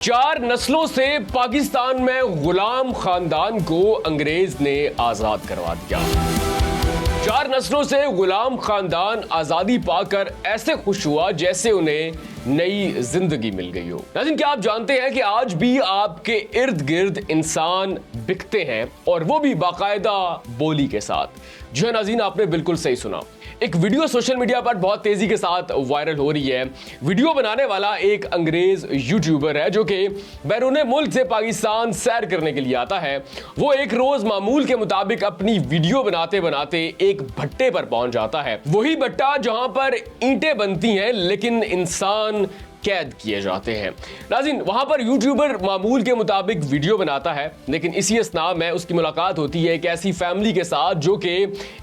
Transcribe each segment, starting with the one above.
4 नस्लों से पाकिस्तान में गुलाम खानदान को अंग्रेज ने आजाद करवा दिया। 4 नस्लों से गुलाम खानदान आजादी पाकर ऐसे खुश हुआ जैसे उन्हें नई जिंदगी मिल गई हो। नाज़रीन, क्या आप जानते हैं कि आज भी आपके इर्द गिर्द इंसान बिकते हैं और वो भी बाकायदा बोली के साथ। जी हाँ नाज़रीन, आपने बिल्कुल सही सुना। एक वीडियो सोशल मीडिया पर बहुत तेजी के साथ वायरल हो रही है। वीडियो बनाने वाला एक अंग्रेज यूट्यूबर है जो कि बैरून मुल्क से पाकिस्तान सैर करने के लिए आता है। वो एक रोज मामूल के मुताबिक अपनी वीडियो बनाते बनाते एक भट्टे पर पहुंच जाता है। वही भट्टा जहां पर ईंटें बनती हैं लेकिन इंसान कैद किए जाते हैं। नाज़रीन, वहां पर यूट्यूबर मामूल के मुताबिक वीडियो बनाता है, लेकिन इसी असना में उसकी मुलाकात होती है एक ऐसी फैमिली के साथ जो कि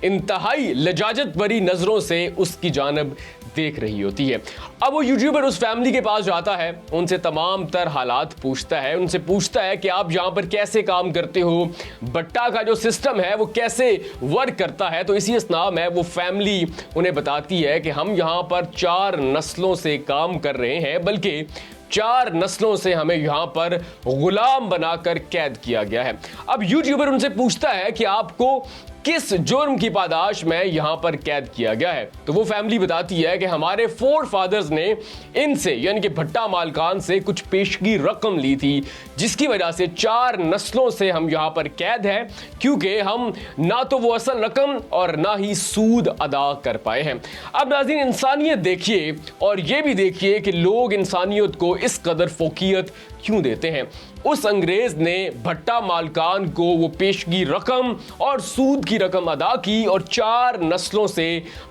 इंतहाई लजाजत भरी नजरों से उसकी जानब देख रही होती है। अब वो यूट्यूबर उस फैमिली के पास जाता है, उनसे तमाम तर हालात पूछता है, उनसे पूछता है कि आप यहाँ पर कैसे काम करते हो, भट्टा का जो सिस्टम है वो कैसे वर्क करता है। तो इसी असना में वो फैमिली उन्हें बताती है कि हम यहाँ पर 4 नस्लों से काम कर रहे हैं, बल्कि 4 नस्लों से हमें यहां पर गुलाम बनाकर कैद किया गया है। अब यूट्यूबर उनसे पूछता है कि आपको किस जुर्म की पादाश में यहां पर कैद किया गया है। तो वो फैमिली बताती है कि हमारे फोर फादर्स ने इनसे यानी कि भट्टा मालकान से कुछ पेशगी रकम ली थी, जिसकी वजह से 4 नस्लों से हम यहां पर कैद हैं, क्योंकि हम ना तो वो असल रकम और ना ही सूद अदा कर पाए हैं। अब नाज़रीन, इंसानियत देखिए और ये भी देखिए कि लोग इंसानियत को इस कदर फोकियत क्यों देते हैं। उस अंग्रेज ने भट्टा मालकान को वो पेशगी रकम और सूद की रकम अदा की और 4 नस्लों से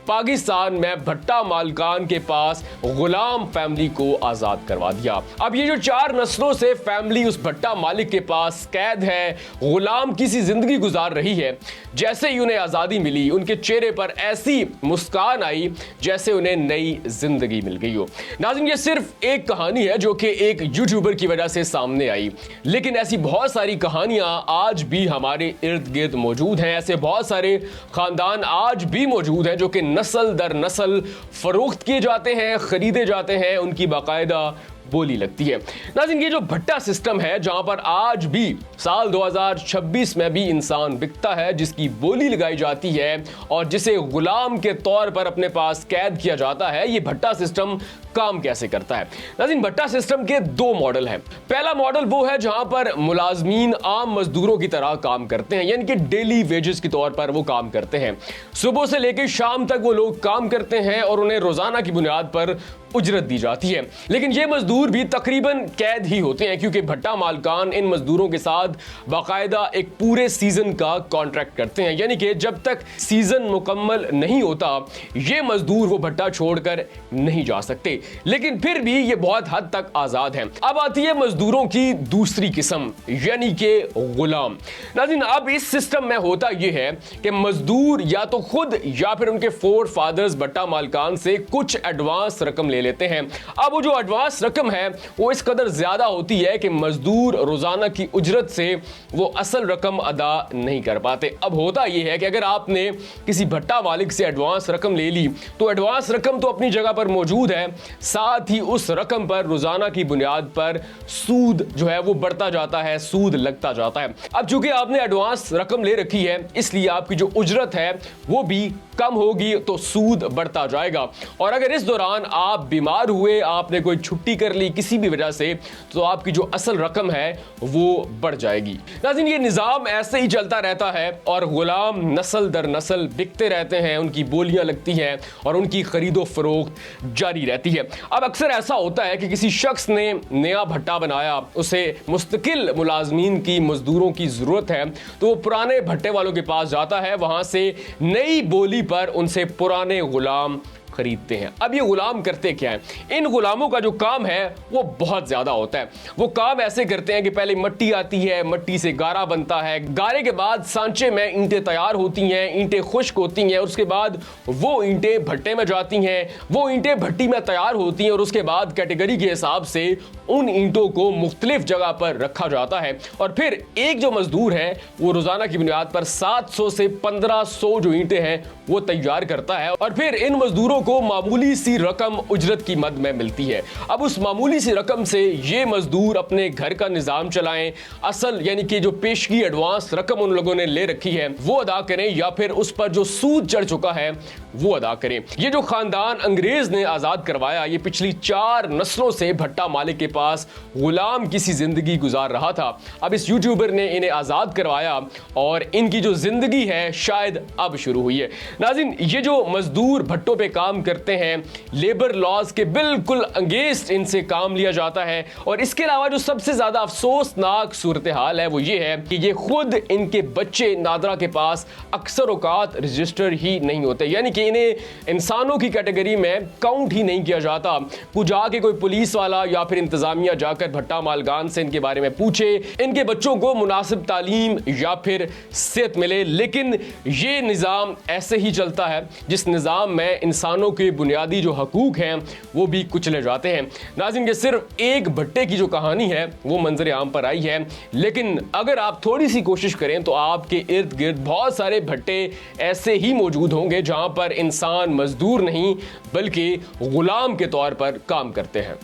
पाकिस्तान में भट्टा मालकान के पास गुलाम फैमिली को आजाद करवा दिया। अब ये जो 4 नस्लों से फैमिली उस भट्टा मालिक के पास कैद है, गुलाम की सी जिंदगी गुजार रही है, जैसे ही उन्हें आजादी मिली उनके चेहरे पर ऐसी मुस्कान आई जैसे उन्हें नई जिंदगी मिल गई हो। नाज़रीन, ये सिर्फ एक कहानी है जो कि एक यूट्यूबर की वजह से सामने आई, लेकिन ऐसी बहुत सारी कहानियां आज भी हमारे इर्द गिर्द मौजूद हैं। ऐसे बहुत सारे खानदान आज भी मौजूद हैं जो कि नस्ल दर नस्ल फरोख्त किए जाते हैं, खरीदे जाते हैं, उनकी बाकायदा बोली लगती है। नाज़रीन, ये जो भट्टा सिस्टम है जहां पर आज भी साल 2026 में भी इंसान बिकता है, जिसकी बोली लगाई जाती है और जिसे गुलाम के तौर पर अपने पास कैद किया जाता है, ये भट्टा सिस्टम काम कैसे करता है। नाज़रीन, भट्टा सिस्टम के 2 मॉडल हैं। पहला मॉडल वो है जहां पर मुलाजमीन आम मजदूरों की तरह काम करते हैं, यानी कि डेली वेजेस के तौर पर वो काम करते हैं। सुबह से लेकर शाम तक वो लोग काम करते हैं और उन्हें रोजाना की बुनियाद पर उजरत दी जाती है। लेकिन ये मजदूर भी तकरीबन कैद ही होते हैं, क्योंकि भट्टा मालकान इन मजदूरों के साथ बाकायदा एक पूरे सीजन का कॉन्ट्रैक्ट करते हैं, यानी कि जब तक सीजन मुकम्मल नहीं होता ये मजदूर वो भट्टा छोड़कर नहीं जा सकते। लेकिन फिर भी ये बहुत हद तक आजाद हैं। अब आती है मजदूरों की दूसरी किस्म, यानी कि गुलाम। नाज़रीन, अब इस सिस्टम में होता यह है कि मजदूर या तो खुद या फिर उनके फोर फादर्स भट्टा मालकान से कुछ एडवांस रकम ले लेते हैं। अब वो जो एडवांस रकम है वो इस कदर ज्यादा होती है कि मजदूर रोजाना की उजरत से वो असल रकम अदा नहीं कर पाते। अब होता यह है कि अगर आपने किसी भट्टा मालिक से एडवांस रकम ले ली तो एडवांस रकम तो अपनी जगह पर मौजूद है, साथ ही उस रकम पर रोजाना की बुनियाद पर सूद जो है वो बढ़ता जाता है, सूद लगता जाता है। अब चूंकि आपने एडवांस रकम ले रखी है, इसलिए आपकी जो उजरत है वो भी कम होगी, तो सूद बढ़ता जाएगा। और अगर इस दौरान आप बीमार हुए, आपने कोई छुट्टी कर ली किसी भी वजह से, तो आपकी जो असल रकम है वो बढ़ जाएगी। नाज़रीन, ये निज़ाम ऐसे ही चलता रहता है और गुलाम नस्ल दर नस्ल बिकते रहते हैं, उनकी बोलियां लगती हैं और उनकी खरीदो फरोख्त जारी रहती है। अब अक्सर ऐसा होता है कि किसी शख्स ने नया भट्टा बनाया, उसे मुस्तकिल मुलाजमीन की मजदूरों की जरूरत है, तो वो पुराने भट्टे वालों के पास जाता है, वहां से नई बोली पर उनसे पुराने गुलाम खरीदते हैं। अब ये गुलाम करते क्या है? इन गुलामों का जो काम है वो बहुत ज्यादा होता है। वो काम ऐसे करते हैं कि पहले मट्टी आती है, मट्टी से गारा बनता है, गारे के बाद सांचे में ईंटें तैयार होती हैं, ईंटें खुश्क होती हैं, और उसके बाद वो ईंटें भट्टे में जाती हैं, वो ईंटें भट्टी में तैयार होती हैं और उसके बाद कैटेगरी के हिसाब से उन ईंटों को मुख्तलिफ जगह पर रखा जाता है। और फिर एक जो मजदूर है वो रोजाना की बुनियाद पर 700 से 1500 जो ईंटें हैं वो तैयार करता है और फिर इन मजदूरों को मामूली सी रकम उजरत की मद में मिलती है। अब उस मामूली सी रकम से ये मजदूर अपने घर का निजाम चलाएं, असल यानी कि जो पेशगी एडवांस रकम उन लोगों ने ले रखी है वो अदा करें, या फिर उस पर जो सूद चढ़ चुका है वो अदा करें। ये जो खानदान अंग्रेज ने आजाद करवाया, ये पिछली 4 नस्लों से भट्टा मालिक के पास गुलाम की सी जिंदगी गुजार रहा था। अब इस यूट्यूबर ने इन्हें आजाद करवाया और इनकी जो जिंदगी है शायद अब शुरू हुई है। नाज़रीन, ये जो मजदूर भट्टों पे काम करते हैं, लेबर लॉज के बिल्कुल अगेंस्ट इनसे काम लिया जाता है। और इसके अलावा जो सबसे ज्यादा अफसोसनाक सूरत हाल है वो ये है कि ये खुद इनके बच्चे नादरा के पास अक्सर औकात रजिस्टर ही नहीं होते, यानी कि इन्हें इंसानों की कैटेगरी में काउंट ही नहीं किया जाता। कुछ जाके कोई पुलिस वाला या फिर इंतजामिया जाकर भट्टा मालगान से इनके बारे में पूछे, इनके बच्चों को मुनासिब तालीम या फिर सेहत मिले, लेकिन ये निज़ाम ऐसे ही चलता है जिस निज़ाम में इंसानों के बुनियादी जो हकूक हैं वो भी कुचले जाते हैं। नाज़रीन, ये सिर्फ एक भट्टे की जो कहानी है वो मंजर आम पर आई है, लेकिन अगर आप थोड़ी सी कोशिश करें तो आपके इर्द गिर्द बहुत सारे भट्टे ऐसे ही मौजूद होंगे जहां पर इंसान मजदूर नहीं बल्कि गुलाम के तौर पर काम करते हैं।